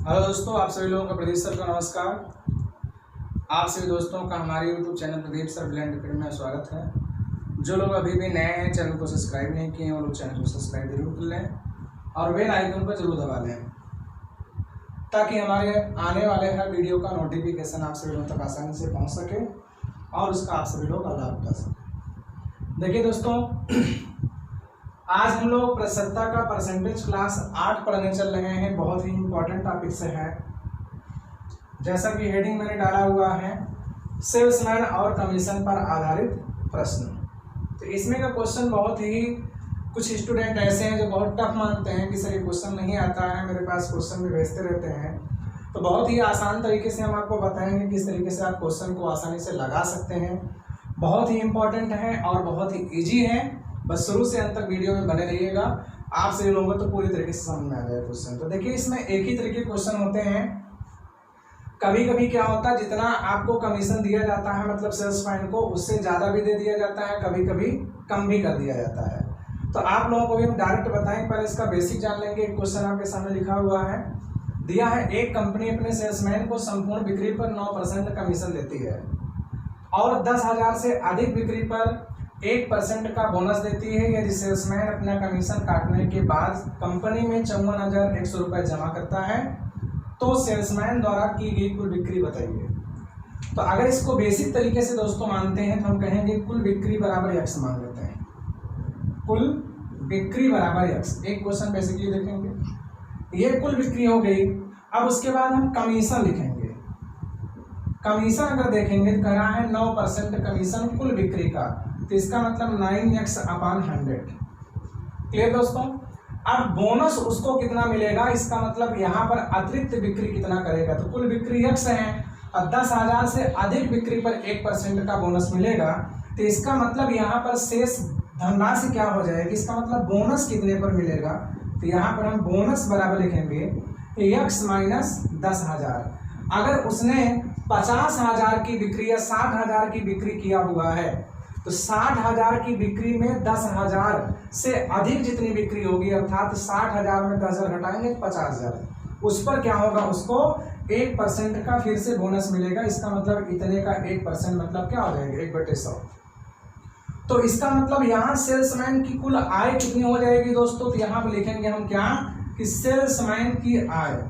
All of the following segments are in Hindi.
हेलो दोस्तों, आप सभी लोगों का प्रदीप सर का नमस्कार। आप सभी दोस्तों का हमारे YouTube channel Pradeep sir blend academy में स्वागत है। जो लोग अभी भी नए हैं, चैनल को सब्सक्राइब नहीं किए हैं, वो लोग चैनल को सब्सक्राइब जरूर कर लें और बेल आइकन पर जरूर दबा लें ताकि हमारे आने वाले हर वीडियो का नोटिफिकेशन आप सभी लोगों तक आसानी से पहुँच सके और उसका आप सभी लोग लाभ उठा सकें। देखिए दोस्तों, आज हम लोग प्रसन्नता का परसेंटेज क्लास 8 पढ़ने चल रहे हैं। बहुत ही इम्पोर्टेंट टॉपिक से है। जैसा कि हेडिंग मैंने डाला हुआ है, सेल्समैन और कमीशन पर आधारित प्रश्न। तो इसमें का क्वेश्चन बहुत ही, कुछ स्टूडेंट ऐसे हैं जो बहुत टफ मानते हैं कि सर ये क्वेश्चन नहीं आता है, मेरे पास क्वेश्चन भी भेजते रहते हैं। तो बहुत ही आसान तरीके से हम आपको बताएंगे किस तरीके से आप क्वेश्चन को आसानी से लगा सकते हैं। बहुत ही इम्पोर्टेंट है और बहुत ही ईजी है। बस शुरू से अंत तक वीडियो में बने रहिएगा, आप सभी लोगों को तो पूरी तरीके से समझ में आ जाए क्वेश्चन। तो देखिए, इसमें एक ही तरीके के क्वेश्चन होते हैं। कभी कभी क्या होता है, जितना आपको कमीशन दिया जाता है मतलब सेल्समैन को, उससे ज़्यादा भी दे दिया जाता है, कभी कभी कम भी कर दिया जाता है। तो आप लोगों को भी हम डायरेक्ट बताएं, पर इसका बेसिक जान लेंगे। एक क्वेश्चन आपके सामने लिखा हुआ है, दिया है एक कंपनी अपने सेल्समैन को संपूर्ण बिक्री पर 9% कमीशन देती है और 10,000 से अधिक बिक्री पर 1% का बोनस देती है। यदि सेल्समैन अपना कमीशन काटने के बाद कंपनी में 54,100 रुपये जमा करता है तो सेल्समैन द्वारा की गई कुल बिक्री बताइए। तो अगर इसको बेसिक तरीके से दोस्तों मानते हैं तो हम कहेंगे कुल बिक्री बराबर x मान लेते हैं। कुल बिक्री बराबर x। एक क्वेश्चन बेसिकली देखेंगे, ये कुल बिक्री हो गई। अब उसके बाद हम कमीशन लिखेंगे। कमीशन अगर देखेंगे तो कह रहा है 9% कमीशन कुल बिक्री का, तो इसका मतलब 9x/100। क्लियर दोस्तों। अब बोनस उसको कितना मिलेगा, इसका मतलब यहाँ पर अतिरिक्त बिक्री कितना करेगा। तो कुल बिक्री x है और 10,000 से अधिक बिक्री पर 1% का बोनस मिलेगा, तो इसका मतलब यहाँ पर शेष धनराशि क्या हो जाएगी, इसका मतलब बोनस कितने पर मिलेगा। तो यहाँ पर हम बोनस बराबर लिखेंगे x माइनस 10,000। अगर उसने 50,000 की बिक्री या 60,000 की बिक्री किया हुआ है तो 60,000 की बिक्री में 10,000 से अधिक जितनी बिक्री होगी, अर्थात 60,000 में 10,000 घटाएंगे 50,000, उस पर क्या होगा, उसको 1% का फिर से बोनस मिलेगा। इसका मतलब इतने का 1% मतलब क्या हो जाएगा, 1/100। तो इसका मतलब यहाँ सेल्समैन की कुल आय कितनी हो जाएगी दोस्तों। तो यहाँ पे लिखेंगे हम क्या कि सेल्समैन की आय,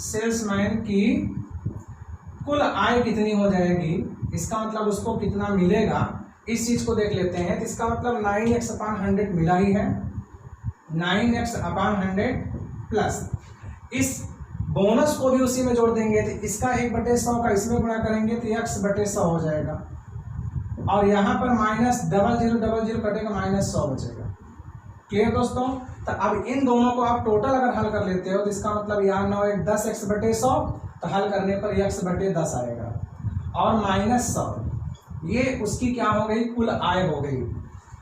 सेल्समैन की कुल आय कितनी हो जाएगी, इसका मतलब उसको कितना मिलेगा, इस चीज को देख लेते हैं। तो इसका मतलब 9x/100 मिला ही है, 9x/100 प्लस इस बोनस को भी उसी में जोड़ देंगे। तो इसका 1/100 का इसमें गुणा करेंगे तो x/100 हो जाएगा और यहाँ पर -0000 कटेगा, -100 बचेगा। क्लियर दोस्तों। तो अब इन दोनों को आप टोटल अगर हल कर लेते हो तो इसका मतलब यहाँ 9 1 10x/100, तो हल करने पर x/10 आएगा और -100, ये उसकी क्या हो गई, कुल आय हो गई।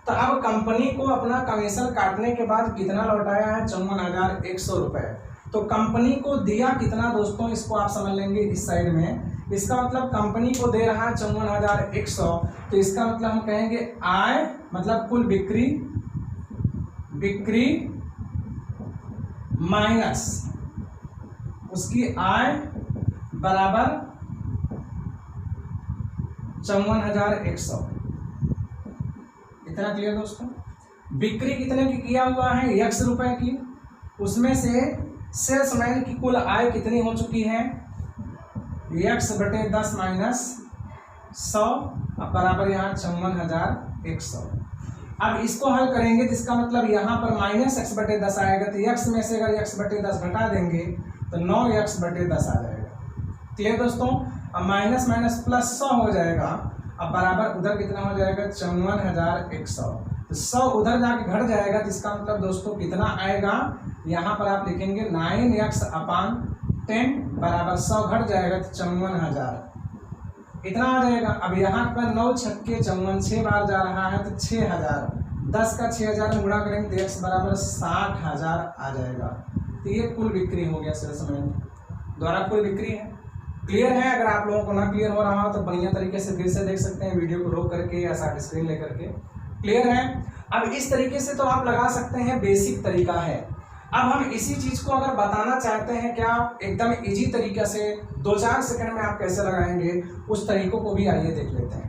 तो अब कंपनी को अपना कमीशन काटने के बाद कितना लौटाया है, 54,100 रुपये। तो कंपनी को दिया कितना दोस्तों, इसको आप समझ लेंगे इस साइड में। इसका मतलब कंपनी को दे रहा है 54,100, तो इसका मतलब हम कहेंगे आय मतलब कुल बिक्री, बिक्री माइनस उसकी आय बराबर 54,100। इतना क्लियर दोस्तों। बिक्री कितने की किया हुआ है, x रुपए की, उसमें से सेल्समैन की कुल आय कितनी हो चुकी है, x/10 माइनस 100 बराबर यहाँ 54,100। अब इसको हल करेंगे तो इसका मतलब यहाँ पर -x/10 आएगा। तो x में से अगर x/10 घटा देंगे तो 9x/10 आ जाएगा। क्लियर दोस्तों। अब माइनस माइनस प्लस 100 हो जाएगा। अब बराबर उधर कितना हो जाएगा, 54,100। तो 100 उधर जाके घट जाएगा, तो इसका मतलब दोस्तों कितना आएगा, यहाँ पर आप लिखेंगे 9x/10 बराबर 100 घट जाएगा तो 54,000 इतना आ जाएगा। अब यहाँ पर 9 छक्के 54, 6 बार जा रहा है तो 6,000, 10 का 6,000 में गुणा करेंगे तो x बराबर 60,000 आ जाएगा। तो ये कुल बिक्री हो गया, सेल्समैन द्वारा कुल बिक्री है। क्लियर है। अगर आप लोगों को ना क्लियर हो रहा हो तो बढ़िया तरीके से फिर से देख सकते हैं, वीडियो को रोक करके या साथ स्क्रीन लेकर के। क्लियर है। अब इस तरीके से तो आप लगा सकते हैं, बेसिक तरीका है। अब हम इसी चीज को अगर बताना चाहते हैं क्या एकदम इजी तरीके से 2-4 सेकंड में आप कैसे लगाएंगे, उस तरीकों को भी आइए देख लेते हैं।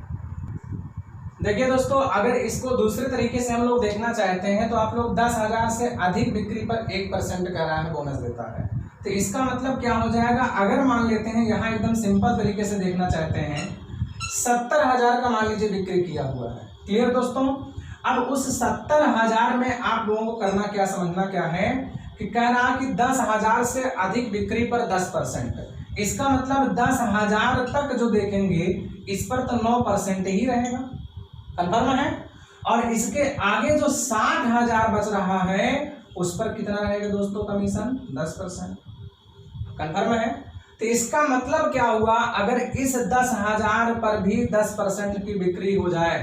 देखिए दोस्तों, अगर इसको दूसरे तरीके से हम लोग देखना चाहते हैं तो आप लोग 10,000 से अधिक बिक्री पर 1% कह रहा है बोनस देता है। तो इसका मतलब क्या हो जाएगा, अगर मान लेते हैं यहाँ एकदम सिंपल तरीके से देखना चाहते हैं 70,000 का मान लीजिए बिक्री किया हुआ है। क्लियर दोस्तों। अब उस 70,000 में आप लोगों को करना क्या, समझना क्या है कि कह रहा कि 10,000 से अधिक बिक्री पर 10%। इसका मतलब 10,000 तक जो देखेंगे इस पर तो 9% ही रहेगा, कंफर्म है। और इसके आगे जो 60,000 बच रहा है उस पर कितना रहेगा दोस्तों कमीशन, 10%, कंफर्म है। तो इसका मतलब क्या हुआ, अगर इस 10,000 पर भी 10% की बिक्री हो जाए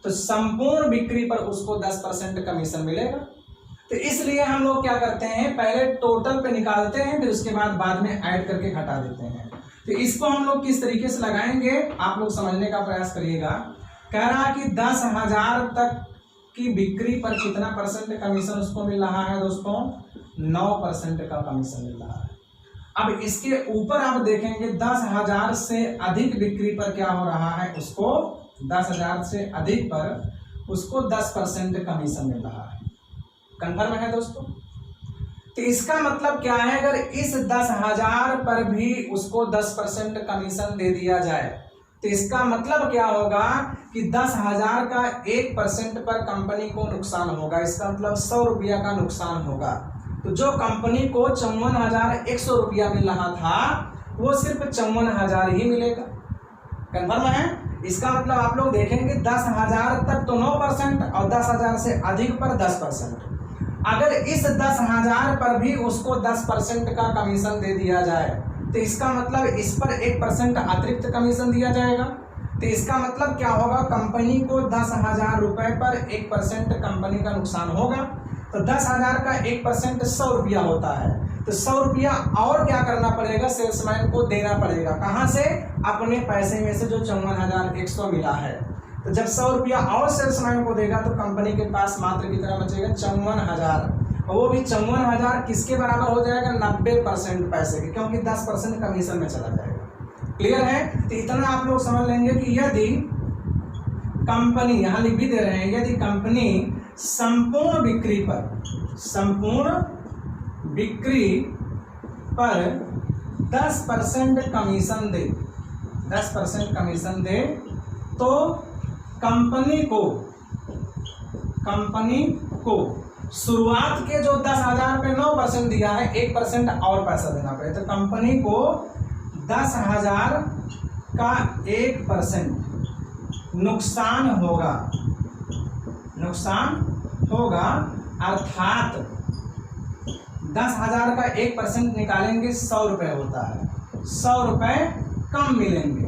तो संपूर्ण बिक्री पर उसको 10% कमीशन मिलेगा। तो इसलिए हम लोग क्या करते हैं, पहले टोटल पे निकालते हैं, फिर उसके बाद में ऐड करके घटा देते हैं। तो इसको हम लोग किस तरीके से लगाएंगे आप लोग समझने का प्रयास करिएगा। कह रहा कि 10,000 तक की बिक्री पर कितना परसेंट कमीशन उसको मिल रहा है दोस्तों, 9% का कमीशन मिल रहा है। अब इसके ऊपर आप देखेंगे 10,000 से अधिक बिक्री पर क्या हो रहा है, उसको 10,000 से अधिक पर उसको 10% कमीशन मिल रहा है, कंफर्म है दोस्तों। तो इसका मतलब क्या है, अगर इस 10,000 पर भी उसको 10% कमीशन दे दिया जाए तो इसका मतलब क्या होगा कि 10,000 का 1% पर कंपनी को नुकसान होगा। इसका मतलब 100 रुपया का नुकसान होगा। तो जो कंपनी को 54,100 रुपया मिल रहा था वो सिर्फ 54,000 ही मिलेगा, कंफर्म है। इसका मतलब आप लोग देखेंगे 10,000 तक तो 9% और 10,000 से अधिक पर 10%। अगर इस 10,000 पर भी उसको 10% का कमीशन दे दिया जाए तो इसका मतलब इस पर 1% अतिरिक्त कमीशन दिया जाएगा। तो इसका मतलब क्या होगा, कंपनी को 10,000 रुपए पर 1% कंपनी का नुकसान होगा। तो 10,000 का 1% 100 रुपया होता है। तो 100 रुपया और क्या करना पड़ेगा, सेल्समैन को देना पड़ेगा। कहाँ से, अपने पैसे में से जो 54,100 मिला है। तो जब 100 रुपया और सेल्समैन को देगा तो कंपनी के पास मात्र कितना बचेगा, 54,000। और वो भी 54,000 किसके बराबर हो जाएगा, 90% पैसे के, क्योंकि 10% कमीशन में चला जाएगा। क्लियर है। तो इतना आप लोग समझ लेंगे कि यदि कंपनी, यहां लिख भी दे रहे हैं, यदि कंपनी संपूर्ण बिक्री पर 10% कमीशन दे, 10% कमीशन दे तो कंपनी को शुरुआत के जो 10,000 पे 9% दिया है, 1% और पैसा देना पड़े। तो कंपनी को 10,000 का 1% नुकसान होगा, अर्थात 10,000 का 1% निकालेंगे 100 रुपए होता है, 100 रुपए कम मिलेंगे।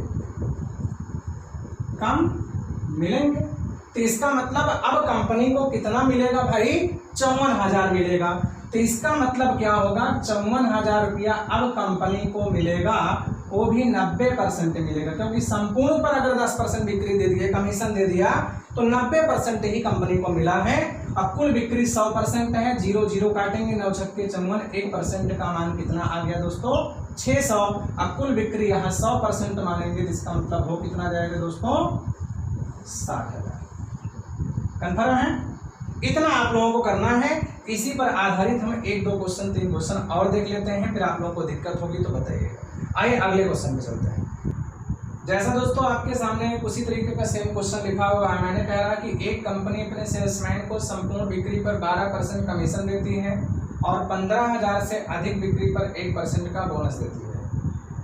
तो इसका मतलब अब कंपनी को कितना मिलेगा भाई, 54,000 मिलेगा। तो इसका मतलब क्या होगा, 54,000 रुपया अब कंपनी को मिलेगा, वो भी 90% मिलेगा, क्योंकि संपूर्ण पर अगर 10% बिक्री दे दिए, कमीशन दे दिया तो 90% ही कंपनी को मिला है। अब कुल बिक्री 100% है, 0 काटेंगे, 9 छक्के 54, 1% का मान कितना आ गया दोस्तों, 600। अब कुल बिक्री यहाँ 100% मानेंगे तो इसका मतलब हो कितना जाएगा दोस्तों, 60,000। कंफर्म है। इतना आप लोगों को करना है। इसी पर आधारित हम 1-2 क्वेश्चन 3 क्वेश्चन और देख लेते हैं, फिर आप लोगों को दिक्कत होगी तो बताइएगा। आइए अगले क्वेश्चन पे चलते हैं। जैसा दोस्तों आपके सामने उसी तरीके का सेम क्वेश्चन लिखा हुआ है। मैंने कह रहा कि एक कंपनी अपने सेल्समैन को संपूर्ण बिक्री पर 12% कमीशन देती है और 15,000 से अधिक बिक्री पर 1% का बोनस देती है।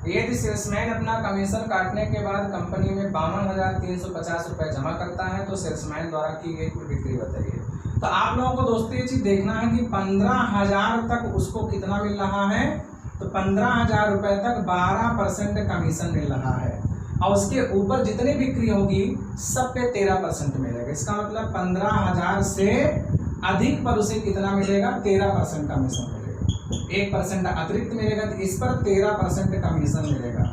यदि सेल्समैन अपना कमीशन काटने के बाद कंपनी में 52,350 रुपये जमा करता है तो सेल्समैन द्वारा की गई कुल बिक्री बताइए। तो आप लोगों को दोस्तों ये चीज देखना है कि 15,000 तक उसको कितना मिल रहा है, तो 15,000 रुपये तक 12% कमीशन मिल रहा है और उसके ऊपर जितनी बिक्री होगी सब पे 13% मिलेगा। इसका मतलब 15,000 से अधिक पर उसे कितना मिलेगा, 13% कमीशन मिलेगा, 1% अतिरिक्त मिलेगा, तो इस पर 13% कमीशन मिलेगा।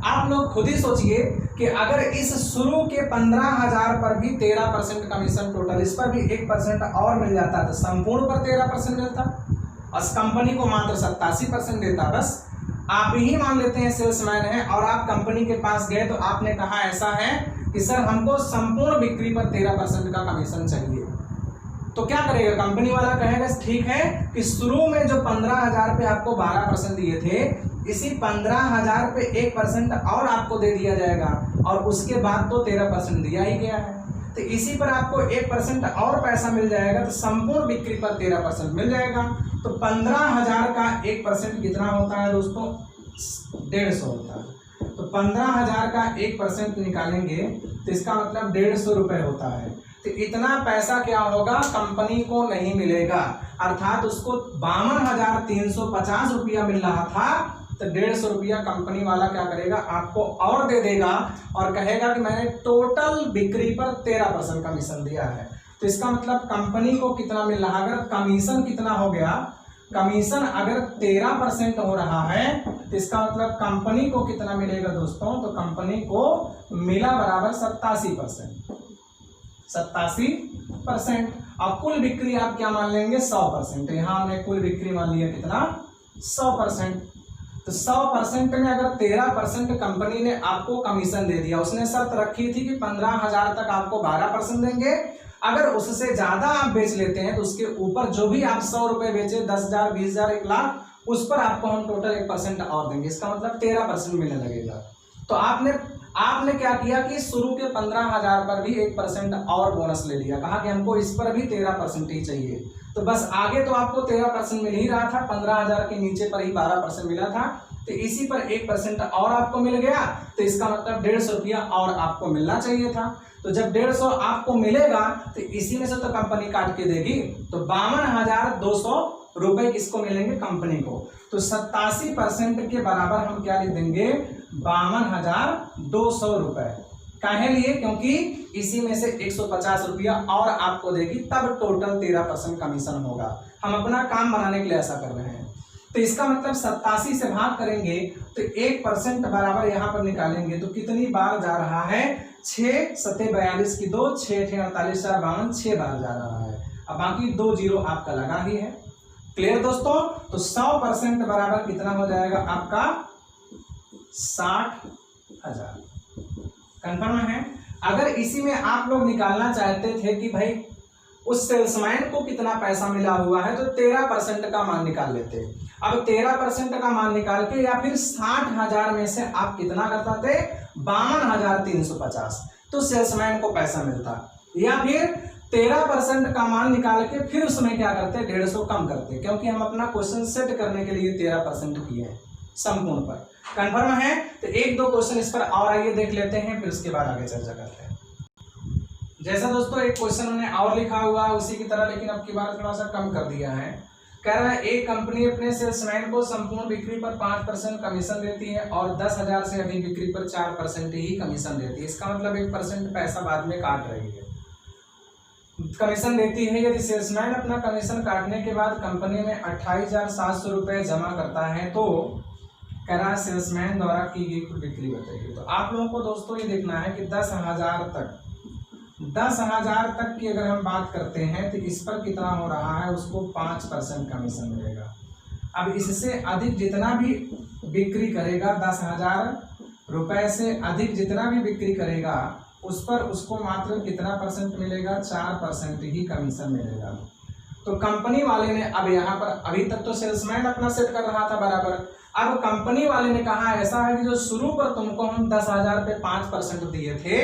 आप लोग खुद ही सोचिए कि अगर इस शुरू के 15,000 पर भी 13% कमीशन टोटल, इस पर भी 1% और मिल जाता तो संपूर्ण पर 13% मिलता। और कंपनी को मात्र 87% देता। बस आप ही मान लेते हैं सेल्समैन है और आप कंपनी के पास गए तो आपने कहा ऐसा है कि सर हमको संपूर्ण बिक्री पर 13% का कमीशन चाहिए। तो क्या करेगा कंपनी वाला, कहेगा ठीक है कि शुरू में जो 15,000 पे आपको 12% दिए थे, इसी 15,000 पे 1% और आपको दे दिया जाएगा और उसके बाद तो 13% दिया ही गया है, तो इसी पर आपको 1% और पैसा मिल जाएगा, तो संपूर्ण बिक्री पर 13% मिल जाएगा। तो 15,000 का 1% कितना होता है दोस्तों? 150 होता है। तो 15,000 का 1% निकालेंगे तो इसका मतलब 150 रुपए होता है। तो इतना पैसा क्या होगा, कंपनी को नहीं मिलेगा, अर्थात उसको 52,350 रुपया मिल रहा था, तो 150 रुपया कंपनी वाला क्या करेगा, आपको और दे देगा और कहेगा कि मैंने टोटल बिक्री पर 13% कमीशन दिया है। तो इसका मतलब कंपनी को कितना मिल रहा है, अगर कमीशन कितना हो गया, कमीशन अगर 13% हो रहा है तो इसका मतलब कंपनी को कितना मिलेगा दोस्तों, तो कंपनी को मिला बराबर 87%। 87%। अब कुल बिक्री आप क्या मान लेंगे, 100%। यहाँ हमने कुल बिक्री मान लिया कितना, 100%। तो 100% में अगर 13% कंपनी ने आपको कमीशन दे दिया, उसने शर्त रखी थी कि 15,000 तक आपको 12% देंगे, अगर उससे ज्यादा आप बेच लेते हैं तो उसके ऊपर जो भी आप 100 रुपए बेचे, 10,000, 20,000, 1 लाख, उस पर आपको हम टोटल 1% और देंगे। इसका मतलब 13% मिलने लगेगा। तो आपने क्या किया कि शुरू के 15,000 पर भी 1% और बोनस ले लिया, कहा कि हमको इस पर भी 13% ही चाहिए। तो बस आगे तो आपको 13% मिल ही रहा था, 15,000 के नीचे पर ही 12% मिला था, तो इसी पर 1% और आपको मिल गया, तो इसका मतलब 150 रुपया और आपको मिलना चाहिए था। तो जब 150 आपको मिलेगा तो इसी में से तो कंपनी काट के देगी, तो 52,200 रुपए किसको मिलेंगे, कंपनी को। तो 87% के बराबर हम क्या लिख देंगे, 52,200 रुपए। काहे लिए, क्योंकि इसी में से 150 रुपया और आपको देगी, तब टोटल 13% कमीशन होगा। हम अपना काम बनाने के लिए ऐसा कर रहे हैं। तो इसका मतलब 87 से भाग करेंगे तो 1% बराबर यहाँ पर निकालेंगे तो कितनी बार जा रहा है, 6 सत्ते 42 की 2, 6 × 48 × 52, 6 बार जा रहा है। अब बाकी 2 जीरो आपका लगा ही है। क्लियर दोस्तों? तो 100% बराबर कितना हो जाएगा आपका, 60,000। कंफर्म है? अगर इसी में आप लोग निकालना चाहते थे कि भाई उस सेल्समैन को कितना पैसा मिला हुआ है, तो 13% का मान निकाल लेते। अब 13% का मान निकाल के या फिर 60,000 में से आप कितना करता थे, 52,350, तो सेल्समैन को पैसा मिलता। या फिर 13% का मान निकाल के फिर उसमें क्या करते, 150 कम करते, क्योंकि हम अपना क्वेश्चन सेट करने के लिए 13% किए हैं संपूर्ण पर। कंफर्म है? तो 1-2 क्वेश्चन इस पर और आइए देख लेते हैं, फिर उसके बाद आगे चर्चा करते हैं। जैसा दोस्तों एक क्वेश्चन हमने और लिखा हुआ है उसी की तरह, लेकिन अब की बार थोड़ा सा कम कर दिया है। कह रहा है एक कंपनी अपने सेल्समैन को संपूर्ण बिक्री पर 5% कमीशन देती है और 10,000 से अधिक बिक्री पर 4% ही कमीशन देती है। इसका मतलब 1% पैसा बाद में काट रही है, कमीशन देती है। यदि सेल्समैन अपना कमीशन काटने के बाद कंपनी में 28,700 रुपए जमा करता है तो कह रहा है सेल्समैन द्वारा की गई कुल बिक्री बताइए। तो आप लोगों को दोस्तों ये देखना है कि 10,000 तक की अगर हम बात करते हैं तो इस पर कितना हो रहा है, उसको 5% कमीशन मिलेगा। अब इससे अधिक जितना भी बिक्री करेगा, 10,000 रुपए से अधिक जितना भी बिक्री करेगा, उस पर उसको मात्र कितना परसेंट मिलेगा, 4% ही कमीशन मिलेगा। तो कंपनी वाले ने अब यहाँ पर, अभी तक तो सेल्समैन अपना सेट कर रहा था बराबर, अब कंपनी वाले ने कहा ऐसा है कि जो शुरू पर तुमको हम 10,000 पे 5% दिए थे,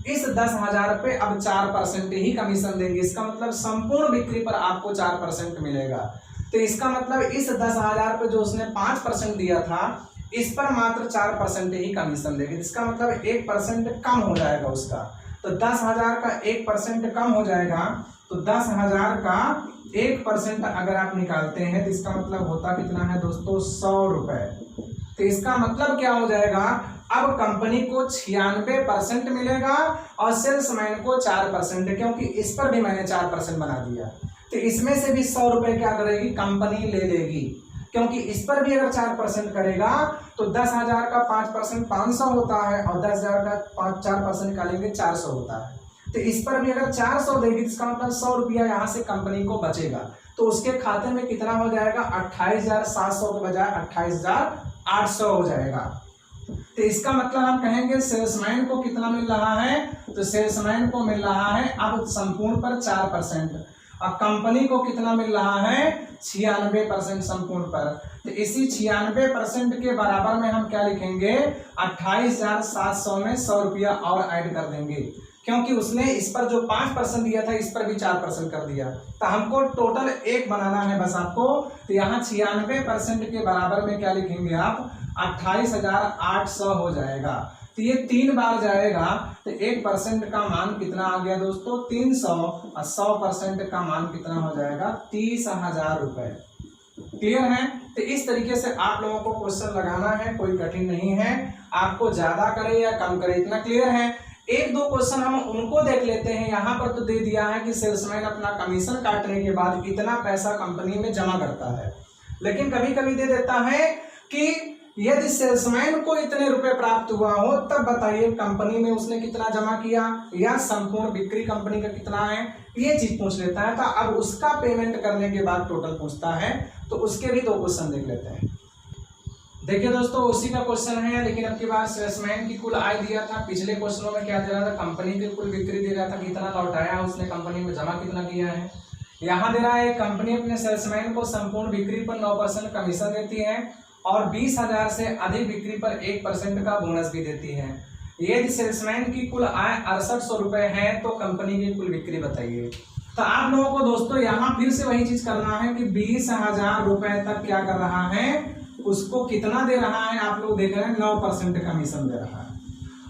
इस 10,000 पे अब 4% ही कमीशन देंगे। इसका मतलब संपूर्ण बिक्री पर आपको 4% मिलेगा। तो इसका मतलब इस 10,000 पे जो उसने 5% दिया था, इस पर मात्र 4% ही कमीशन देंगे। इसका मतलब 1% कम हो जाएगा उसका। तो 10,000 का 1% कम हो जाएगा, तो 10,000 का 1% अगर आप निकालते हैं तो इसका मतलब होता कितना है दोस्तों, 100 रुपए। तो इसका मतलब क्या हो जाएगा, अब कंपनी को 96% मिलेगा और सेल्समैन को 4%, क्योंकि इस पर भी मैंने 4% बना दिया। तो इसमें से भी 100 रुपए क्या करेगी, कंपनी ले लेगी, क्योंकि इस पर भी अगर 4% करेगा तो 10,000 का 5% 500 होता है और 10,000 का 4% निकालेंगे 400 होता है। तो इस पर भी अगर 400 देगी, इसका मतलब 100 रुपया यहाँ से कंपनी को बचेगा। तो उसके खाते में कितना हो जाएगा, 28,700 के बजाय 28,800 हो जाएगा। तो इसका मतलब हम कहेंगे सेल्समैन को कितना मिल रहा है, तो सेल्समैन को मिल रहा है अब संपूर्ण पर 4%, और कंपनी को कितना मिल रहा है 96% संपूर्ण पर। तो इसी 96% के बराबर में हम क्या लिखेंगे, 28,700 में 100 रुपया और ऐड कर देंगे, क्योंकि उसने इस पर जो 5% दिया था इस पर भी 4% कर दिया। तो हमको टोटल 1 बनाना है बस आपको। तो यहाँ 96% के बराबर में क्या लिखेंगे आप, 28,800 हो जाएगा। तो ये 3 बार जाएगा, तो 1% का मान कितना आ गया दोस्तों 300, और 100% का मान कितना हो जाएगा 30,000 रुपए। क्लियर है। तो इस तरीके से आप लोगों को क्वेश्चन लगाना है, कोई कठिन नहीं है, आपको ज्यादा करे या कम करे इतना क्लियर है। 1-2 क्वेश्चन हम उनको देख लेते हैं। यहाँ पर तो दे दिया है कि सेल्समैन अपना कमीशन काटने के बाद इतना पैसा कंपनी में जमा करता है, लेकिन कभी कभी दे देता है कि यदि सेल्समैन को इतने रुपए प्राप्त हुआ हो तब बताइए कंपनी में उसने कितना जमा किया, या संपूर्ण बिक्री कंपनी का कितना है, ये चीज पूछ लेता है। तो अब उसका पेमेंट करने के बाद टोटल पूछता है, तो उसके भी 2 क्वेश्चन देख लेते हैं। देखिए दोस्तों, उसी का क्वेश्चन है, लेकिन अब की बार सेल्समैन की कुल आय दिया था। पिछले क्वेश्चनों में क्या दे रहा था, कंपनी की कुल बिक्री दे रहा था, कितना लौटाया उसने कंपनी में, जमा कितना किया है। यहाँ दे रहा है कंपनी अपने सेल्समैन को संपूर्ण बिक्री पर 9% कमीशन देती है और 20,000 से अधिक बिक्री पर 1% का बोनस भी देती है। यदि सेल्समैन की कुल आय 6800 रुपए है तो कंपनी की कुल बिक्री बताइए। तो आप लोगों को दोस्तों यहाँ फिर से वही चीज करना है कि 20,000 रुपए तक क्या कर रहा है, उसको कितना दे रहा है, आप लोग देख रहे हैं 9% कमीशन दे रहा है,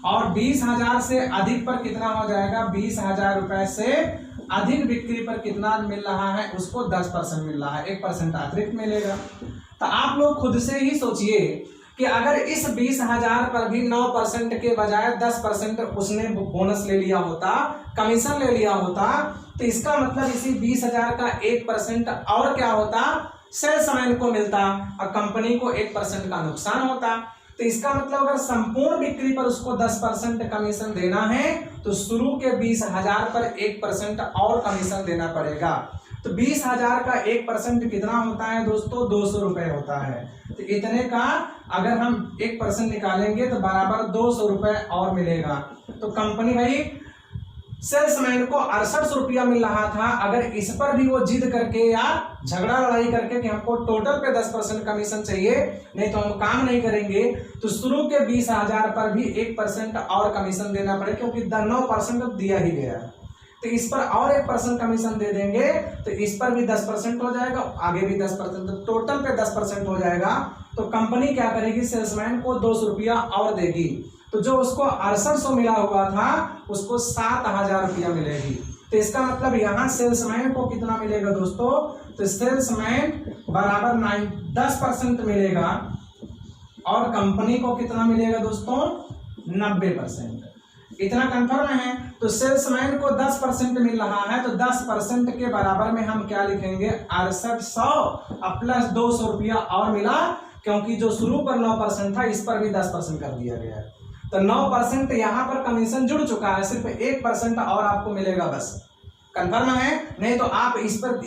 और 20,000 से अधिक पर कितना हो जाएगा, 20,000 रुपए से अधिक बिक्री पर कितना मिल रहा है, उसको 10% मिल रहा है, 1% अतिरिक्त मिलेगा। तो आप लोग खुद से ही सोचिए कि अगर इस 20,000 पर भी 9% के बजाय 10% उसने बोनस ले लिया होता, कमीशन ले लिया होता, तो इसका मतलब इसी 20,000 का 1% और क्या होता, सेल्समैन को मिलता और कंपनी को 1% का नुकसान होता। तो इसका मतलब अगर संपूर्ण बिक्री पर उसको 10% कमीशन देना है तो शुरू के 20,000 पर 1% और कमीशन देना पड़ेगा। तो 20,000 का 1% कितना होता है दोस्तों, 200 रुपए होता है। तो इतने का अगर हम 1% निकालेंगे तो बराबर 200 रुपए और मिलेगा। तो कंपनी भाई सेल्समैन को 6800 रुपया मिल रहा था, अगर इस पर भी वो जिद करके या झगड़ा लड़ाई करके कि हमको टोटल पे 10% कमीशन चाहिए, नहीं तो हम काम नहीं करेंगे, तो शुरू के 20,000 पर भी 1% और कमीशन देना पड़े, क्योंकि 9% दिया ही गया। तो इस पर और 1% कमीशन दे देंगे तो इस पर भी 10% हो जाएगा, आगे भी 10%, तो टोटल पे 10% हो जाएगा। तो कंपनी क्या करेगी, सेल्समैन को 200 रुपया और देगी। तो जो उसको 6800 मिला हुआ था उसको 7,000 रुपया मिलेगी। तो इसका मतलब यहाँ सेल्समैन को कितना मिलेगा दोस्तों, तो सेल्समैन बराबर 10% मिलेगा और कंपनी को कितना मिलेगा दोस्तों 90%। इतना कंफर्म है। तो सेल्समैन को 10% मिल रहा है, तो 10% के बराबर में हम क्या लिखेंगे 6800 प्लस 200 रुपया और मिला, क्योंकि जो शुरू पर 9% था इस पर भी 10% कर दिया गया है। तो 9% यहाँ पर कमीशन जुड़ चुका है, सिर्फ 1% और आपको मिलेगा बस। कंफर्म है, नहीं तो आप इस पर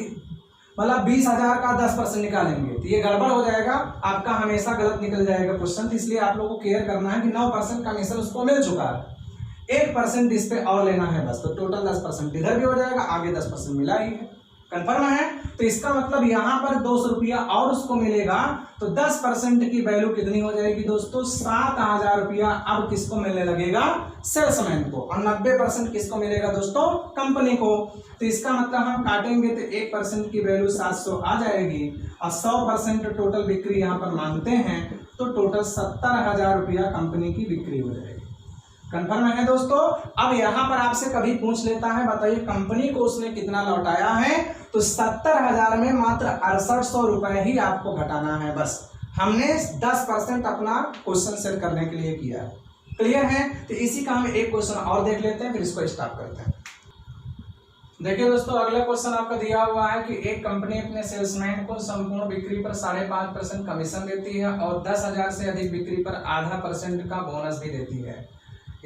मतलब 20,000 का 10% निकालेंगे तो ये गड़बड़ हो जाएगा, आपका हमेशा गलत निकल जाएगा क्वेश्चन। तो इसलिए आप लोगों को क्लियर करना है कि 9% कमीशन उसको मिल चुका है, 1% इस पे और लेना है बस, तो टोटल 10% इधर भी हो जाएगा, आगे 10% मिला ही है। कंफर्म है। तो इसका मतलब यहाँ पर 200 रुपया और उसको मिलेगा, तो 10% की वैल्यू कितनी हो जाएगी दोस्तों 7,000 रुपया अब किसको मिलने लगेगा, सेल्समैन को, और 90% किसको मिलेगा दोस्तों, कंपनी को। तो इसका मतलब हम काटेंगे तो 1% की वैल्यू 700 आ जाएगी, और 100% टोटल बिक्री यहाँ पर मांगते हैं, तो टोटल 70,000 रुपया कंपनी की बिक्री हो जाएगी। कंफर्म है दोस्तों। अब यहाँ पर आपसे कभी पूछ लेता है, बताइए कंपनी को उसने कितना लौटाया है, तो 70,000 में मात्र 6800 रुपए ही आपको घटाना है बस। हमने 10% अपना क्वेश्चन सेट करने के लिए किया है। क्लियर है। तो इसी का हम एक क्वेश्चन और देख लेते हैं, फिर इसको स्टॉप करते हैं। देखिए दोस्तों, अगला क्वेश्चन आपका दिया हुआ है कि एक कंपनी अपने सेल्समैन को संपूर्ण बिक्री पर 5.5% कमीशन देती है और 10,000 से अधिक बिक्री पर 0.5% का बोनस भी देती है।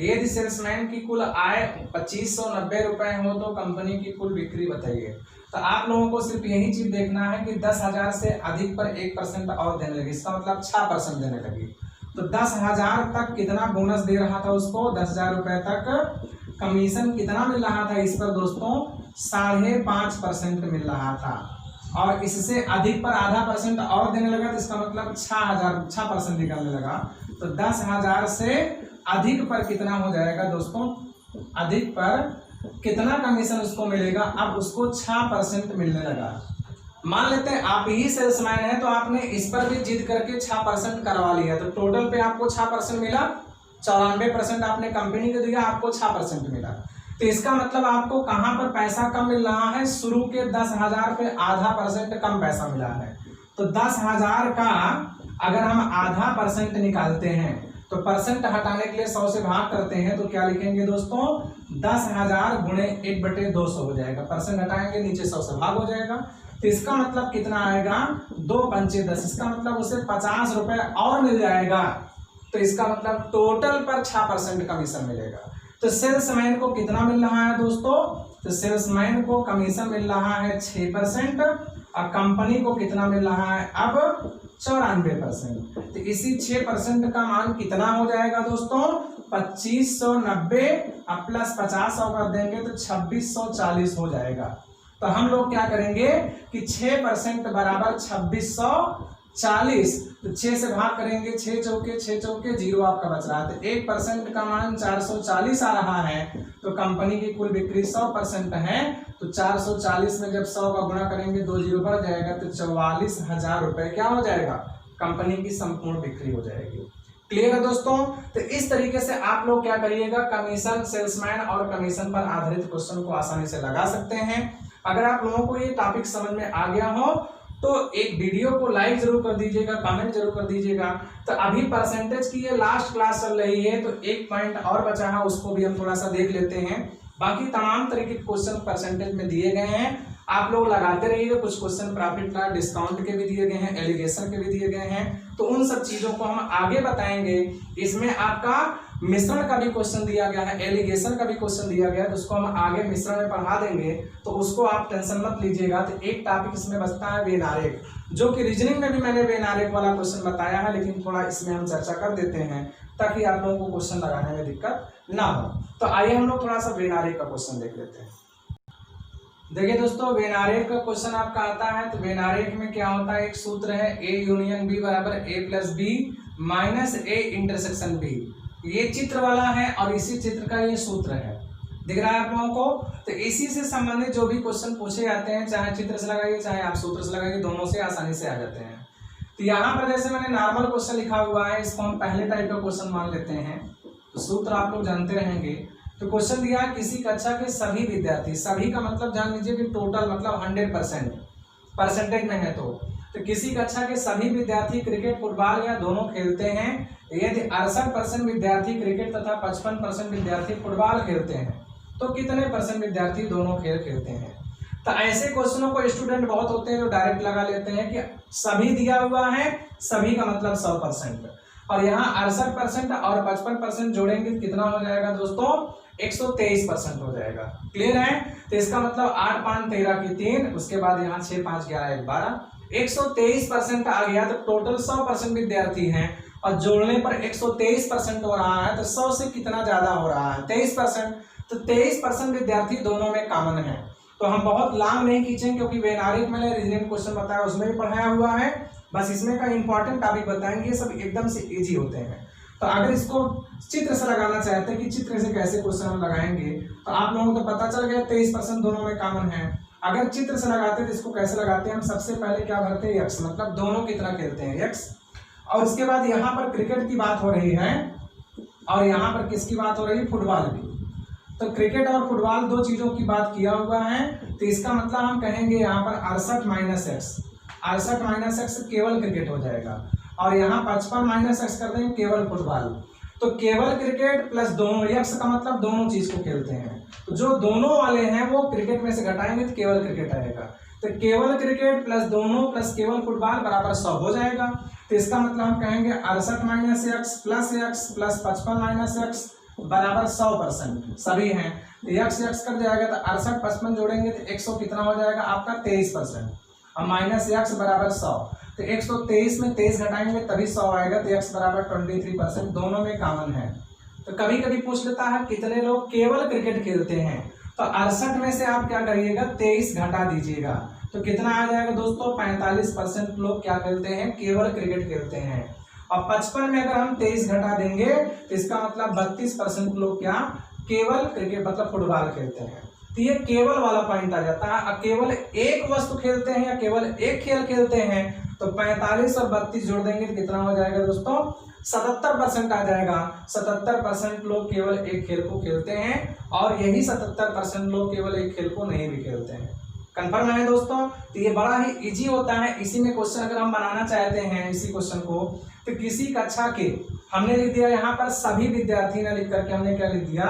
यदि सेल्समैन की कुल आय 2590 रुपए हो तो कंपनी की कुल बिक्री बताइए। तो आप लोगों को सिर्फ यही चीज देखना है कि 10,000 से अधिक पर 1% और देने लगी, इसका मतलब 6% देने लगी। तो 10,000 तक कितना बोनस दे रहा था उसको, 10,000 रुपए तक कमीशन कितना मिल रहा था इस पर दोस्तों, 5.5% मिल रहा था। और इससे अधिक पर आधा परसेंट और देने लगा, तो इसका मतलब 6% निकलने लगा। तो 10,000 से अधिक पर कितना हो जाएगा दोस्तों, अधिक पर कितना कमीशन उसको मिलेगा, अब उसको 6% मिलने लगा। मान लेते हैं आप ही सेल्समैन है, तो आपने इस पर भी जिद करके 6% करवा लिया, तो टोटल पे आपको 6% मिला, 94% आपने कंपनी को दिया, आपको 6% मिला। तो इसका मतलब आपको कहां पर पैसा कम मिल रहा है, शुरू के 10,000 पे आधा % कम पैसा मिला है। तो 10,000 का अगर हम आधा % निकालते हैं, तो परसेंट हटाने के लिए 100 से भाग करते हैं, तो क्या लिखेंगे दोस्तों, 10,000 गुणे 1/200 हो जाएगा। परसेंट हटाएंगे, नीचे 100 से भाग हो जाएगा। तो इसका मतलब कितना आएगा, 2 पंचे 10, इसका मतलब उसे 50 रुपए और मिल जाएगा। तो इसका मतलब टोटल पर 6% कमीशन मिलेगा। तो सेल्समैन को कितना मिल रहा है दोस्तों, तो सेल्समैन को कमीशन मिल रहा है 6% और कंपनी को कितना मिल रहा है अब 94%। तो इसी 6% का मान कितना हो जाएगा दोस्तों, 2590 अब प्लस 50 कर देंगे तो 2640 हो जाएगा। तो हम लोग क्या करेंगे कि 6% बराबर 2640, तो 6 से भाग करेंगे, 6 चौके 0 आपका बच रहा है। तो 1% का मान 440 आ रहा है। तो कंपनी की कुल बिक्री 100% है, तो 440 में जब 100 का गुणा करेंगे 2 0 बढ़ जाएगा, तो 44,000 रुपए क्या हो जाएगा, कंपनी की संपूर्ण बिक्री हो जाएगी। क्लियर है दोस्तों। तो इस तरीके से आप लोग क्या करिएगा, कमीशन, सेल्समैन और कमीशन पर आधारित क्वेश्चन को आसानी से लगा सकते हैं। अगर आप लोगों को ये टॉपिक समझ में आ गया हो तो एक वीडियो को लाइक जरूर कर दीजिएगा, कमेंट जरूर कर दीजिएगा। तो अभी परसेंटेज की ये लास्ट क्लास चल रही है, तो एक पॉइंट और बचा है, उसको भी हम थोड़ा सा देख लेते हैं। बाकी तमाम तरीके के क्वेश्चन परसेंटेज में दिए गए हैं, आप लोग लगाते रहिए। कुछ क्वेश्चन प्रॉफिट लॉस डिस्काउंट के भी दिए गए हैं, एलिगेशन के भी दिए गए हैं, तो उन सब चीजों को हम आगे बताएंगे। इसमें आपका मिश्रण का भी क्वेश्चन दिया गया है, एलिगेशन का भी क्वेश्चन दिया गया है, तो उसको हम आगे मिश्रण में पढ़ा देंगे, तो उसको आप टेंशन मत लीजिएगा। तो एक टॉपिक इसमें बचता है वेन आरेख, जो कि रीजनिंग में भी मैंने वेन आरेख वाला क्वेश्चन बताया है, लेकिन थोड़ा इसमें हम चर्चा कर देते हैं ताकि आप लोगों को क्वेश्चन लगाने में दिक्कत ना हो। तो आइए हम लोग थोड़ा सा वेन आरेख का क्वेश्चन देख लेते हैं। देखिए दोस्तों, वेन आरेख का क्वेश्चन आपका आता है। तो वेन आरेख में क्या होता है, एक सूत्र है A यूनियन B बराबर A plus B minus A intersection B। ये चित्र वाला है और इसी चित्र का ये सूत्र है, दिख रहा है आप लोगों को। तो इसी से संबंधित जो भी क्वेश्चन पूछे जाते हैं, चाहे चित्र से लगाइए चाहे आप सूत्र से लगाइए, दोनों से आसानी से आ जाते हैं। तो यहाँ पर जैसे मैंने नॉर्मल क्वेश्चन लिखा हुआ है, इसको हम पहले टाइप का क्वेश्चन मान लेते हैं। तो सूत्र आप लोग जानते रहेंगे। तो क्वेश्चन दिया है, किसी कक्षा के सभी विद्यार्थी, सभी का मतलब जान लीजिए कि टोटल मतलब 100% परसेंटेज में है। तो किसी कक्षा के सभी विद्यार्थी क्रिकेट, फुटबॉल या दोनों खेलते हैं। यदि 68% विद्यार्थी क्रिकेट तथा 55% विद्यार्थी फुटबॉल खेलते हैं, तो कितने % विद्यार्थी दोनों खेल खेलते हैं। तो ऐसे क्वेश्चनों को स्टूडेंट बहुत होते हैं जो डायरेक्ट लगा लेते हैं कि सभी दिया हुआ है, सभी का मतलब 100%, और यहाँ 68% और 55% जोड़ेंगे कितना हो जाएगा दोस्तों, 123% हो जाएगा। क्लियर है। तो इसका मतलब 8 5 13 की 3, उसके बाद यहाँ 6 5 11 1 12, 123% आ गया। तो टोटल 100% विद्यार्थी हैं और जोड़ने पर 123% हो रहा है। तो 100 से कितना ज्यादा हो रहा है, 23%। तो 23% विद्यार्थी दोनों में कॉमन है। तो हम बहुत लॉन्ग नहीं खींचेंगे, क्योंकि वेन आरेख मैंने रीजनिंग क्वेश्चन बताया उसमें भी पढ़ाया हुआ है। बस इसमें का इंपॉर्टेंट टॉपिक बताएंगे, ये सब एकदम से इजी होते हैं। तो अगर इसको चित्र से लगाना चाहते हैं कि चित्र से कैसे क्वेश्चन हम लगाएंगे, तो आप लोगों को तो पता चल गया 23% दोनों में कॉमन है। अगर चित्र से लगाते हैं तो इसको कैसे लगाते हैं, हम सबसे पहले क्या भरते हैं, यक्स, मतलब दोनों कितना खेलते हैं, यक्स। और उसके बाद यहाँ पर क्रिकेट की बात हो रही है और यहाँ पर किसकी बात हो रही है, फुटबॉल की। तो क्रिकेट और फुटबॉल दो चीजों की बात किया हुआ है। तो इसका मतलब हम कहेंगे यहाँ पर 68 माइनस एक्स, 68 माइनस एक्स केवल क्रिकेट हो जाएगा, और यहाँ 55 माइनस एक्स कर देंगे केवल फुटबॉल। तो केवल क्रिकेट प्लस दोनों, यक्स का मतलब दोनों चीज को खेलते हैं। तो जो दोनों वाले हैं वो क्रिकेट में से घटाएंगे तो केवल क्रिकेट आएगा। तो केवल क्रिकेट प्लस दोनों प्लस केवल फुटबॉल बराबर 100 हो जाएगा। तो इसका मतलब हम कहेंगे 68 minus x plus 55 minus x बराबर 100% सभी हैं। तो यक्स यक्स कट जाएगा तो 68 55 जोड़ेंगे तो 100 कितना हो जाएगा आपका 23%, और माइनस यक्स बराबर 100, तो 123 में 23 घटाएंगे तभी 100 आएगा, तो यक्स बराबर 23%, दोनों में कॉमन है। तो कभी कभी पूछ लेता है कितने लोग केवल क्रिकेट खेलते हैं, तो 68 में से आप क्या करिएगा 23 घटा दीजिएगा, तो कितना आ जाएगा दोस्तों 45% लोग क्या खेलते हैं, केवल क्रिकेट खेलते हैं। और 55 में अगर हम 23 घटा देंगे तो इसका मतलब 32% लोग क्या केवल क्रिकेट मतलब फुटबॉल खेलते हैं। तो ये केवल वाला पॉइंट आ जाता है। अब केवल एक वस्तु खेलते हैं या केवल एक खेल खेलते हैं, तो 45 और 32 जोड़ देंगे तो कितना हो जाएगा दोस्तों 77% आ जाएगा। 77% लोग केवल एक खेल को खेलते हैं और यही 77% लोग केवल एक खेल को नहीं भी खेलते हैं। कंफर्म है दोस्तों? तो ये बड़ा ही इजी होता है। इसी में क्वेश्चन अगर हम बनाना चाहते हैं इसी क्वेश्चन को, तो किसी कक्षा के हमने लिख दिया यहाँ पर सभी विद्यार्थी ने लिख करके हमने क्या लिख दिया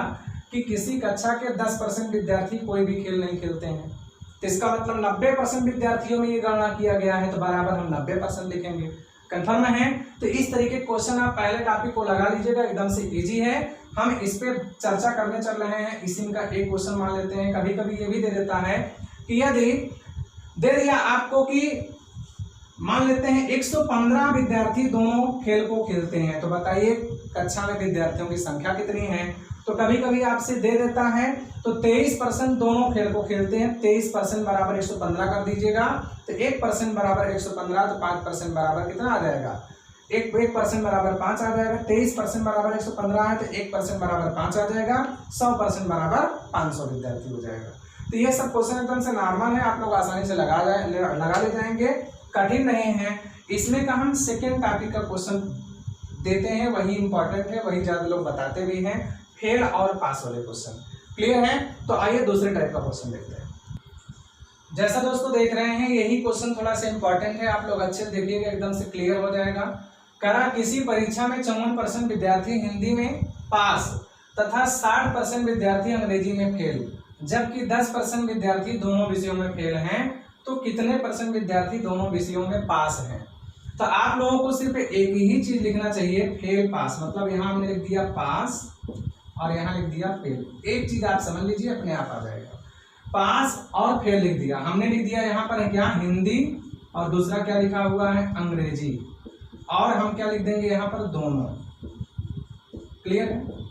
कि किसी कक्षा के 10% विद्यार्थी कोई भी खेल नहीं खेलते हैं, तो इसका मतलब 90% विद्यार्थियों में ये गणना किया गया है, तो बराबर हम 90% लिखेंगे। कंफर्म है? तो इस तरीके के क्वेश्चन आप पहले टॉपिक को लगा लीजिएगा, एकदम से इजी है। हम इस पे चर्चा करने चल रहे हैं। इसी का एक क्वेश्चन मान लेते हैं। कभी कभी ये भी दे देता है कि यदि दे दिया आपको कि मान लेते हैं 115 विद्यार्थी दोनों खेल को खेलते हैं, तो बताइए कक्षा में विद्यार्थियों की संख्या कितनी है। तो कभी कभी आपसे दे देता है तो 23% दोनों खेल को खेलते हैं, 23% बराबर 115 कर दीजिएगा, तो 1% बराबर 115, तो 5% बराबर कितना आ जाएगा 1% बराबर 5 आ जाएगा। 23% बराबर 115 है तो 1% बराबर 5 आ जाएगा। 100% बराबर 500 विद्यार्थी हो जाएगा। तो ये सब क्वेश्चन एकदम से नॉर्मल है, आप लोग आसानी से लगा ले जाएंगे, कठिन नहीं है। इसमें का हम सेकेंड टॉपिक का क्वेश्चन देते हैं, वही इंपॉर्टेंट है, वही ज्यादा लोग बताते भी हैं, फेल और पास वाले क्वेश्चन। क्लियर है? तो आइए दूसरे टाइप का क्वेश्चन देखते हैं। जैसा दोस्तों देख रहे हैं यही क्वेश्चन थोड़ा सा इंपॉर्टेंट है, आप लोग अच्छे से देखिएगा, एकदम से क्लियर हो जाएगा। करा किसी परीक्षा में 54% विद्यार्थी हिंदी में पास तथा 60% विद्यार्थी अंग्रेजी में फेल, जबकि 10% विद्यार्थी दोनों विषयों में फेल हैं, तो कितने % विद्यार्थी दोनों विषयों में पास हैं। तो आप लोगों को सिर्फ एक ही चीज लिखना चाहिए, फेल पास, मतलब यहाँ हमने लिख दिया पास और यहाँ लिख दिया फेल। एक चीज आप समझ लीजिए, अपने आप आ जाएगा। पास और फेल लिख दिया, हमने लिख दिया यहाँ पर है क्या हिंदी, और दूसरा क्या लिखा हुआ है अंग्रेजी, और हम क्या लिख देंगे यहाँ पर दोनों। क्लियर है?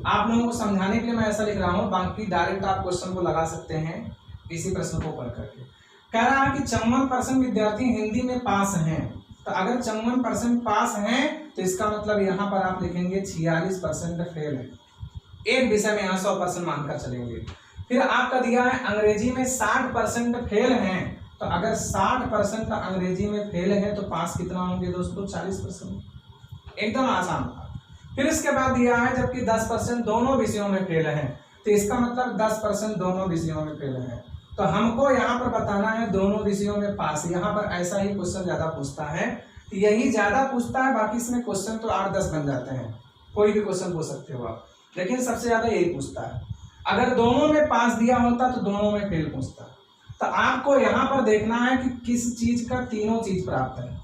आप लोगों को समझाने के लिए मैं ऐसा लिख रहा हूँ, बाकी डायरेक्ट आप क्वेश्चन को लगा सकते हैं इसी प्रश्न को पढ़ करके। कह रहा है कि 54% विद्यार्थी हिंदी में पास हैं, तो अगर 54% पास हैं तो इसका मतलब यहाँ पर आप लिखेंगे 46% फेल है। एक विषय में यहाँ 100% मानकर चलेंगे। फिर आपका दिया है अंग्रेजी में 60% फेल हैं, तो अगर 60% अंग्रेजी में फेल है तो पास कितना होंगे दोस्तों 40%। एकदम आसान था। फिर इसके बाद दिया है जबकि 10% दोनों विषयों में फेल हैं, तो इसका मतलब 10% दोनों विषयों में फेल हैं, तो हमको यहाँ पर बताना है दोनों विषयों में पास। यहाँ पर ऐसा ही क्वेश्चन ज्यादा पूछता है, तो यही ज्यादा पूछता है, बाकी इसमें क्वेश्चन तो 8-10 बन जाते हैं, कोई भी क्वेश्चन पूछ सकते हो आप, लेकिन सबसे ज्यादा यही पूछता है। अगर दोनों में पास दिया होता तो दोनों में फेल पूछता। तो आपको यहाँ पर देखना है कि किस चीज का तीनों चीज प्राप्त है,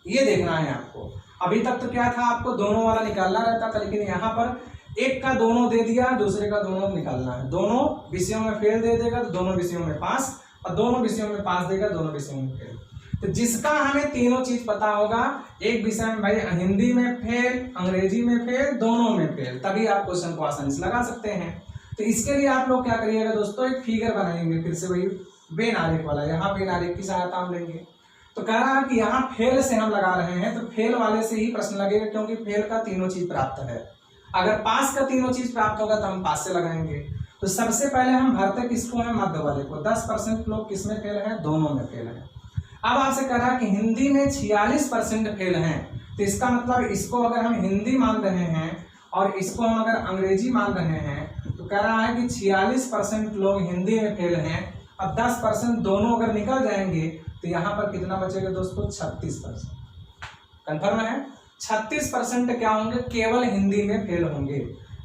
ये देखना है आपको। अभी तक तो क्या था, आपको दोनों वाला निकालना रहता था, लेकिन यहाँ पर एक का दोनों दे दिया, दूसरे का दोनों निकालना है। दोनों विषयों में फेल दे देगा तो दोनों विषयों में पास, और दोनों विषयों में पास देगा दोनों विषयों में फेल। तो जिसका हमें तीनों चीज पता होगा, एक विषय में भाई हिंदी में फेल, अंग्रेजी में फेल, दोनों में फेल, तभी आप क्वेश्चन को आसानी से लगा सकते हैं। तो इसके लिए आप लोग क्या करिएगा दोस्तों, एक फिगर बनाएंगे, फिर से वही बेन आरेख वाला, यहाँ बेन आरेख की सहायता हम लेंगे। तो कह रहा है कि यहाँ फेल से हम लगा रहे हैं, तो फेल वाले से ही प्रश्न लगेगा, क्योंकि फेल का तीनों चीज प्राप्त है। अगर पास का तीनों चीज प्राप्त होगा तो हम पास से लगाएंगे। तो सबसे पहले हम भरते किसको है, मध्य वाले को। 10% लोग किसमें फेल है, दोनों में फेल है। अब आपसे कह रहा है कि हिंदी में 46% फेल हैं, तो इसका मतलब इसको अगर हम हिंदी मान रहे हैं और इसको हम अगर अंग्रेजी मान रहे हैं, तो कह रहा है कि 46% लोग हिंदी में फेल हैं, अब 10% दोनों अगर निकल जाएंगे तो यहाँ पर कितना बचेगा दोस्तों 36%। कंफर्म है? 36% क्या होंगे, केवल हिंदी में फेल होंगे।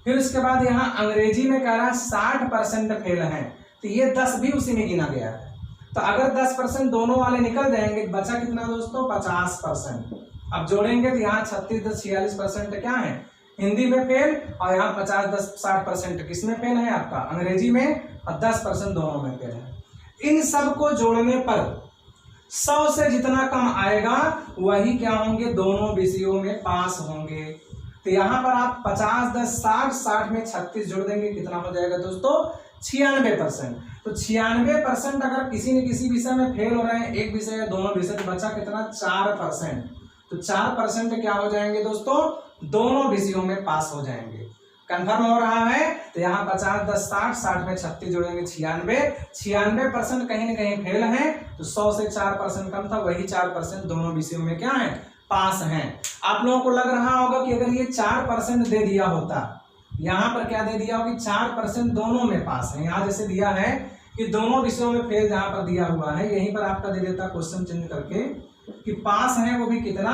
फिर उसके बाद यहाँ अंग्रेजी में कह रहा है 60% फेल हैं, तो ये 10 भी उसी में गिना गया है। तो अगर 10% दोनों वाले निकल जाएंगे, बचा कितना दोस्तों 50%। अब जोड़ेंगे तो यहाँ 36 10 46% क्या है, हिंदी में फेल, और यहाँ 50-60% किस में फेल है आपका अंग्रेजी में, और 10% दोनों में फेल है। इन सब को जोड़ने पर 100 से जितना कम आएगा वही क्या होंगे, दोनों विषयों में पास होंगे। तो यहाँ पर आप 50, 10, 60, 60 में 36 जोड़ देंगे, कितना हो जाएगा दोस्तों, 96%। तो 96% अगर किसी न किसी विषय में फेल हो रहे हैं, एक विषय या दोनों विषय, तो बचा कितना, 4%। तो 4% क्या हो जाएंगे दोस्तों, दोनों विषयों में पास हो जाएंगे। कंफर्म हो रहा है। तो यहाँ 50, 10, 60, 60 में 36 जोड़ेंगे 96% कहीं न कहीं फेल है। तो 100 से 4% कम था, वही 4% दोनों विषयों में क्या है, पास हैं। आप लोगों को लग रहा होगा कि अगर ये 4% दे दिया होता, यहाँ पर क्या दे दिया होगा, 4% दोनों में पास है। यहाँ जैसे दिया है कि दोनों विषयों में फेल, जहां पर दिया हुआ है यहीं पर आपका दे देता क्वेश्चन चेंज करके कि पास है वो भी कितना,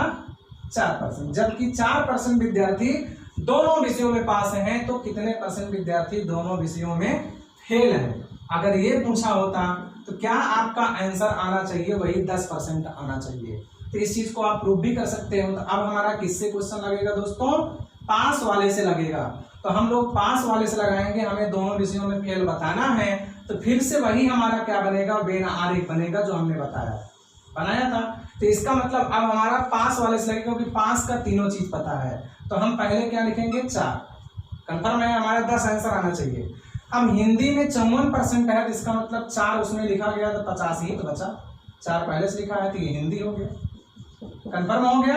4%। जबकि 4% विद्यार्थी दोनों विषयों में पास हैं, तो कितने % विद्यार्थी दोनों विषयों में फेल हैं। अगर ये पूछा होता तो क्या आपका आंसर आना चाहिए, वही 10% आना चाहिए। तो इस चीज को आप प्रूव भी कर सकते हो। तो अब हमारा किससे क्वेश्चन लगेगा दोस्तों, पास वाले से लगेगा। तो हम लोग पास वाले से लगाएंगे, हमें दोनों विषयों में फेल बताना है। तो फिर से वही हमारा क्या बनेगा, वेन आरेख बनेगा जो हमने बनाया था। तो इसका मतलब अब हमारा पास वाले से लगेगा, क्योंकि पास का तीनों चीज पता है। तो हम पहले क्या लिखेंगे, 4। कंफर्म है, हमारा 10 आंसर आना चाहिए। अब हिंदी में 54% है, तो इसका मतलब 4 उसमें लिखा गया तो 50 ही तो बचा। 4 पहले से लिखा है तो ये हिंदी हो गया। कंफर्म हो गया।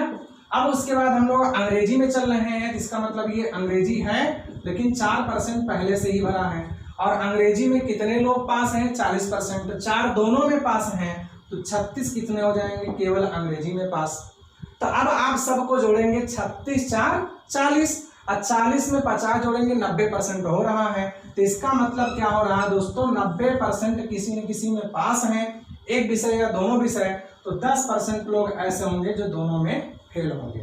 अब उसके बाद हम लोग अंग्रेजी में चल रहे हैं, तो इसका मतलब ये अंग्रेजी है, लेकिन 4% पहले से ही भरा है। और अंग्रेजी में कितने लोग पास हैं, 40%। तो 4 दोनों में पास हैं, तो 36 कितने हो जाएंगे, केवल अंग्रेजी में पास। तो अब आप सबको जोड़ेंगे, 36 4 40, और 40 में 50 जोड़ेंगे, 90% हो रहा है। तो इसका मतलब क्या हो रहा है दोस्तों, 90% किसी न किसी में पास हैं, एक विषय या दोनों विषय। तो 10% लोग ऐसे होंगे जो दोनों में फेल होंगे।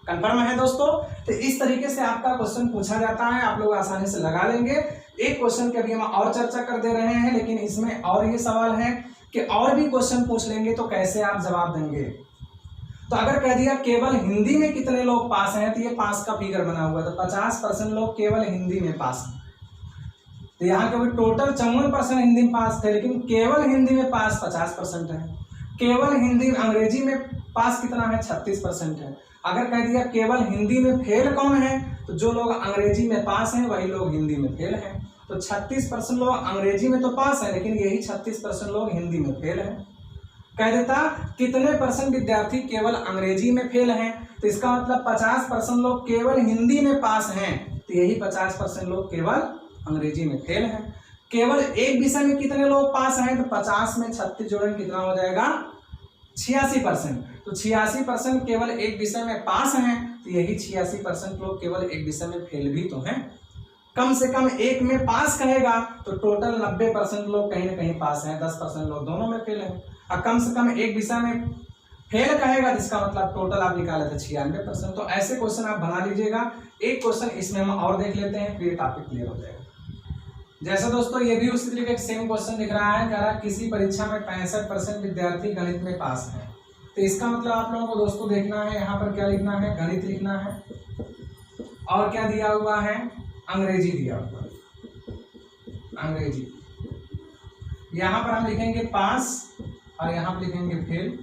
कंफर्म है दोस्तों। तो इस तरीके से आपका क्वेश्चन पूछा जाता है, आप लोग आसानी से लगा लेंगे। एक क्वेश्चन की अभी हम और चर्चा कर दे रहे हैं, लेकिन इसमें और ये सवाल है कि और भी क्वेश्चन पूछ लेंगे तो कैसे आप जवाब देंगे। तो अगर कह दिया केवल हिंदी में कितने लोग पास हैं, तो ये पास का फिगर बना हुआ है। तो 50% लोग केवल हिंदी में पास हैं। तो यहाँ के टोटल 54% हिंदी में पास थे, लेकिन केवल हिंदी में पास 50% है। केवल हिंदी, अंग्रेजी में पास कितना है, 36% है। अगर कह दिया केवल हिंदी में फेल कौन है, तो जो लोग अंग्रेजी में पास हैं वही लोग हिंदी में फेल हैं। तो 36% लोग अंग्रेजी में तो पास है, लेकिन यही 36% लोग हिंदी में फेल हैं। कह देता कितने % विद्यार्थी केवल अंग्रेजी में फेल हैं, तो इसका मतलब 50% लोग केवल हिंदी में पास हैं, तो यही 50% लोग केवल अंग्रेजी में फेल हैं। केवल एक विषय में कितने लोग पास हैं, तो 50 में 36 जोड़ेंगे, कितना हो जाएगा, 86%। तो 86% केवल एक विषय में पास हैं, तो यही 86% लोग केवल एक विषय में फेल भी तो हैं। कम से कम एक में पास कहेगा तो टोटल 90% लोग कहीं ना कहीं पास हैं, 10% लोग दोनों में फेल हैं। और कम से कम एक विषय में फेल कहेगा, जिसका मतलब टोटल आप निकाले थे 96%। तो ऐसे क्वेश्चन आप बना लीजिएगा। एक क्वेश्चन इसमें हम और देख लेते हैं, फिर टॉपिक क्लियर हो जाएगा। जैसा दोस्तों ये भी उसी तरीके का सेम क्वेश्चन दिख रहा है, कह रहा है किसी परीक्षा में 65% विद्यार्थी गणित में पास है। तो इसका मतलब आप लोगों को दोस्तों देखना है, यहाँ पर क्या लिखना है, गणित लिखना है, और क्या दिया हुआ है, अंग्रेजी दिया हुआ है, अंग्रेजी। यहाँ पर हम लिखेंगे पास, और यहाँ पर लिखेंगे फेल,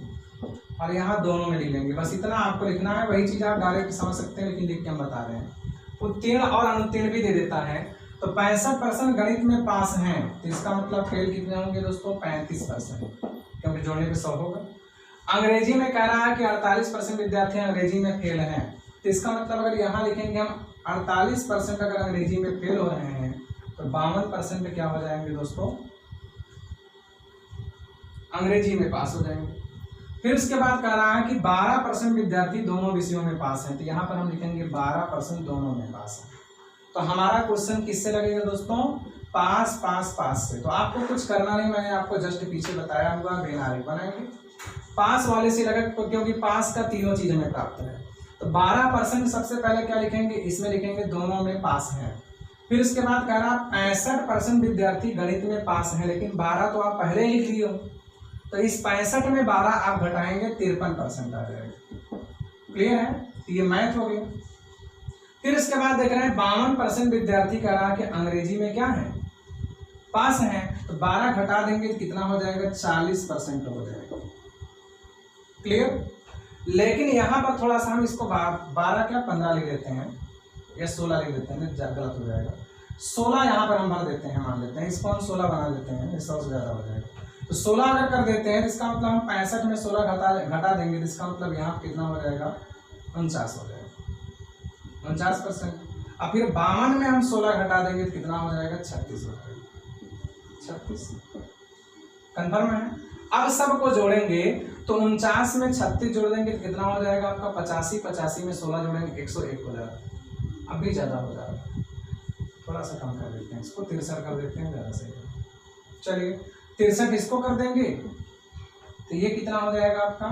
और यहाँ दोनों में लिख लेंगे। बस इतना आपको लिखना है। वही चीज आप डायरेक्ट समझ सकते हैं, लेकिन लिख के हम बता रहे हैं। उत्तीर्ण और अनुत्तीर्ण भी दे देता है। तो 65% गणित में पास हैं, तो इसका मतलब फेल कितने होंगे दोस्तों, 35%, क्योंकि जोड़ने पे 100 होगा। अंग्रेजी में कह रहा है कि 48% विद्यार्थी अंग्रेजी में फेल हैं, तो इसका मतलब अगर यहाँ लिखेंगे हम 48% अगर अंग्रेजी में फेल हो रहे हैं, तो 52% क्या हो जाएंगे दोस्तों, अंग्रेजी में पास हो जाएंगे। फिर उसके बाद कह रहा है कि 12% विद्यार्थी दोनों विषयों में पास हैं, तो यहाँ पर हम लिखेंगे 12% दोनों में पास है। तो हमारा क्वेश्चन किससे लगेगा दोस्तों, पास पास पास से। तो आपको कुछ करना नहीं, मैंने आपको जस्ट पीछे बताया हुआ, वेन आरेख बनाएंगे। पास वाले से लगेगा, क्योंकि पास का तीनों चीज हमें प्राप्त है। तो 12% सबसे पहले क्या लिखेंगे, इसमें लिखेंगे दोनों में पास हैं। फिर उसके बाद कह रहा 65% विद्यार्थी गणित में पास हैं, लेकिन 12 तो आप पहले ही लिख लिए हो, तो इस 65 में 12 आप घटाएंगे, 53% आ जाएगा। क्लियर है, तो ये मैथ हो गया। फिर इसके बाद देख रहे हैं 52% विद्यार्थी कह रहा कि अंग्रेजी में क्या है, पास है। तो 12 घटा देंगे तो कितना हो जाएगा, 40% हो जाएगा। क्लियर। लेकिन यहां पर थोड़ा सा हम इसको 12 क्या 15 लिख देते हैं या 16 लिख देते हैं, गलत हो जाएगा। 16 यहाँ पर हम भर देते हैं, मान लेते हैं इसको हम 16 बना देते हैं, 100 से ज्यादा हो जाएगा। तो 16 अगर कर देते हैं तो इसका मतलब हम 65 में 16 घटा देंगे तो इसका मतलब यहाँ कितना हो जाएगा, 49 हो जाएगा, 49%। अब फिर 52 में हम 16 घटा देंगे तो कितना हो जाएगा, 36 हो जाएगा, 36। कंफर्म है। अब सबको जोड़ेंगे तो 49 में 36 जोड़ देंगे तो कितना हो जाएगा आपका 85, 85 में 16 जोड़ेंगे 101 हो जाएगा। अब भी ज्यादा हो जाएगा, थोड़ा सा कम कर देते हैं इसको, 63 कर देते हैं, ज्यादा सही है। चलिए 63 इसको कर देंगे तो ये कितना हो जाएगा आपका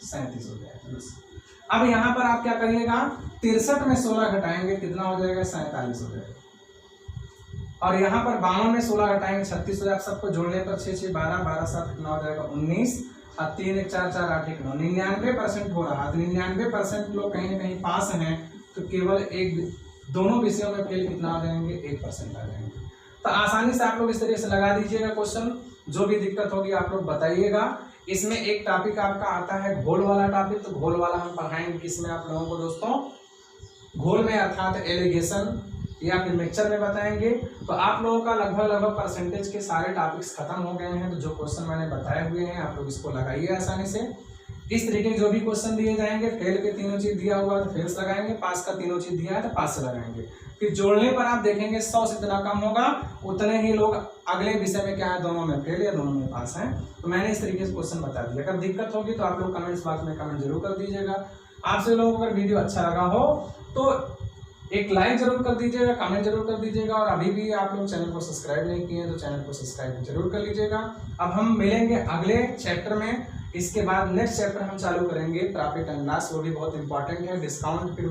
37 हो जाएगा। अब यहाँ पर आप क्या करिएगा, 63 में 16 घटाएंगे कितना हो जाएगा, 47 हो जाएगा। और यहाँ पर 52 में 16 घटाएंगे 36 हो जाएगा। सबको जोड़ने पर 6 6 12 12 7 कितना हो जाएगा 19 और 3 1 4 4 8 1 9, 99% हो रहा। 99% लोग कहीं ना कहीं पास हैं, तो केवल एक दोनों विषयों में फेल कितना आ जाएंगे, 1% आ जाएंगे। तो आसानी से आप लोग इस तरीके से लगा दीजिएगा क्वेश्चन। जो भी दिक्कत होगी आप लोग बताइएगा। इसमें एक टॉपिक आपका आता है घोल वाला टॉपिक, तो घोल वाला हम पढ़ाएंगे किसमें आप लोगों को दोस्तों, घोल में अर्थात एलिगेशन या फिर मिक्सचर में बताएंगे। तो आप लोगों का लगभग परसेंटेज के सारे टॉपिक्स खत्म हो गए हैं। तो जो क्वेश्चन मैंने बताए हुए हैं आप लोग इसको लगाइए आसानी से। इस तरीके के जो भी क्वेश्चन दिए जाएंगे, फेल के तीनों चीज दिया हुआ है तो फेल से लगाएंगे, पास का तीनों चीज दिया है तो पास से लगाएंगे। फिर जोड़ने पर आप देखेंगे 100 से जितना कम होगा उतने ही लोग अगले विषय में क्या है, दोनों में फेल या दोनों में पास हैं। तो मैंने इस तरीके से क्वेश्चन बता दिया। अगर दिक्कत होगी तो आप लोग कमेंट्स बॉक्स में कमेंट जरूर कर दीजिएगा। आप सभी लोगों को अगर वीडियो अच्छा लगा हो तो एक लाइक जरूर कर दीजिएगा, कमेंट जरूर कर दीजिएगा। और अभी भी आप लोग चैनल को सब्सक्राइब नहीं किए तो चैनल को सब्सक्राइब जरूर कर लीजिएगा। अब हम मिलेंगे अगले चैप्टर में। इसके बाद नेक्स्ट चैप्टर हम चालू करेंगे प्रॉफिट एंड लॉस, वो भी बहुत इंपॉर्टेंट है। डिस्काउंट फिर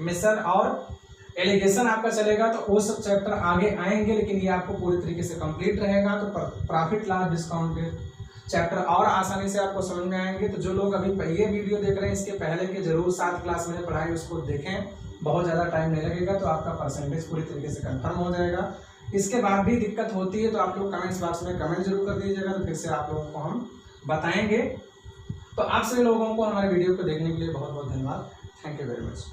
मिक्सचर और एलिगेशन आपका चलेगा, तो वो सब चैप्टर आगे आएंगे, लेकिन ये आपको पूरी तरीके से कंप्लीट रहेगा। तो प्रॉफिट लॉस डिस्काउंट के चैप्टर और आसानी से आपको समझ में आएंगे। तो जो लोग अभी ये वीडियो देख रहे हैं इसके पहले के जरूर 7 क्लास मैंने पढ़ाई उसको देखें, बहुत ज़्यादा टाइम नहीं लगेगा तो आपका परसेंटेज पूरी तरीके से कंफर्म हो जाएगा। इसके बाद भी दिक्कत होती है तो आप लोग कमेंट्स बॉक्स में कमेंट जरूर कर दीजिएगा, तो फिर से आप लोगों को हम बताएंगे। तो आप सभी लोगों को हमारे वीडियो को देखने के लिए बहुत बहुत धन्यवाद। Thank you very much.